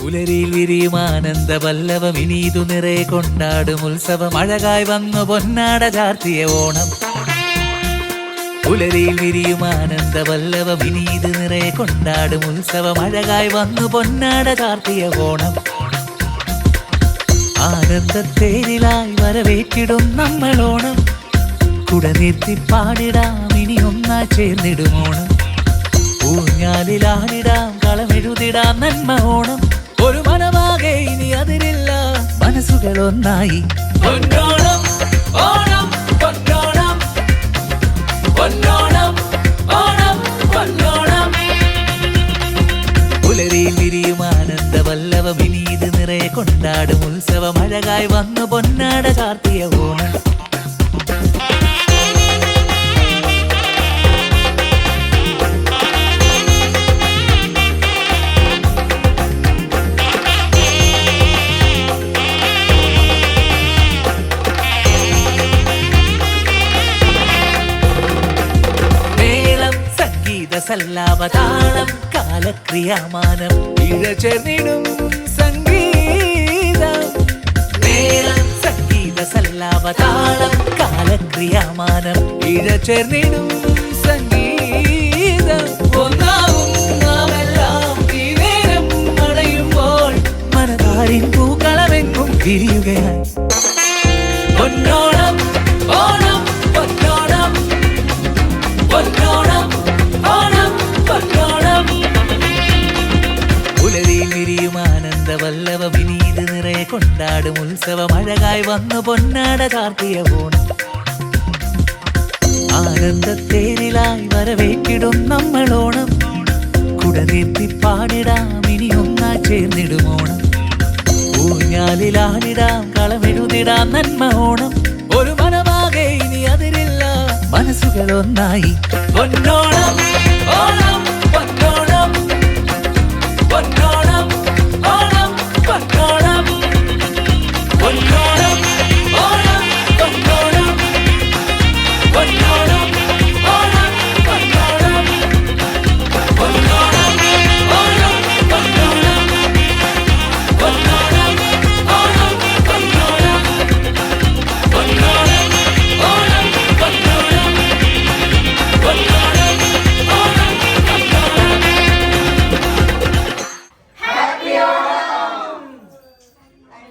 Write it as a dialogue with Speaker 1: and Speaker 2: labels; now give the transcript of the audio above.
Speaker 1: പുലരിയിൽ വിരിയും ആനന്ദ പല്ലവം ഇനീതു നിറയെ കൊണ്ടാടും ഉത്സവം അഴകായി വന്നു പൊന്നാട ചാർത്തിയ ഓണം. പുലരിയിൽ വിരിയും ആനന്ദ പല്ലവം ഇനീതു നിറയെ കൊണ്ടാടും ഉത്സവം അഴകായി വന്നു പൊന്നാട ചാർത്തിയ ഓണം. ആനന്ദത്തേരിലായി വരവേറ്റിടും നമ്മളോണം. കുടനിർത്തി പാടിടാം ഇനി ഒന്നാ ചേർന്നിടുമോണം. ഊഞ്ഞാലിലാടിടാം കളമെഴുതിടാം നന്മ ഓണം. ഒരു മനമാകെ ഇനി അതിരില്ല മനസ്സുകൾ ഒന്നായി. പൊന്നോണം ഓണം പൊന്നോണം പൊന്നോണം ഓണം പൊന്നോണം. പുലരിയിൽ വിരിയും ആനന്ദ പല്ലവം ഇനീത് നിറയെ കൊണ്ടാടും ഉത്സവം അഴകായി വന്നു പൊന്നാട ചാർത്തിയ ഓണം. സല്ലാപതാളം കാലക്രിയാമാനം ഇഴചേർന്നിടും സംഗീതം. മേളം സംഗീത സല്ലാപതാളം കാലക്രിയാമാനം ഇഴചേർന്നിടും സംഗീതം. ഒന്നാവും നാമെല്ലാം ഈ നേരം അടയുമ്പോൾ മനതാരിൻ പൂക്കളമെങ്ങും വിരിയുകയായി. പൊന്നോണം ഓണം പൊന്നോണം പൊന്നോണം ഓണം പൊന്നോണം. പുലരിയിൽ വിരിയും ആനന്ദ പല്ലവം ഇനീത് നിറയെ കൊണ്ടാടും ഉത്സവം അഴകായി വന്നു പൊന്നാട ചാർത്തിയ ഓണം. ആനന്ദത്തേരിലായി വരവേറ്റിടും നമ്മളോണം. കുടനിർത്തി പാടിടാം ഇനി ഒന്നാ ചേർന്നിടുമോണം. ഊഞ്ഞാലിലാടിടാം കളമെഴുതിടാം നന്മ ഓണം. ഒരു മനമാകെ ഇനി അതിരില്ല മനസ്സുകൾ ഒന്നായി. പൊന്നോണം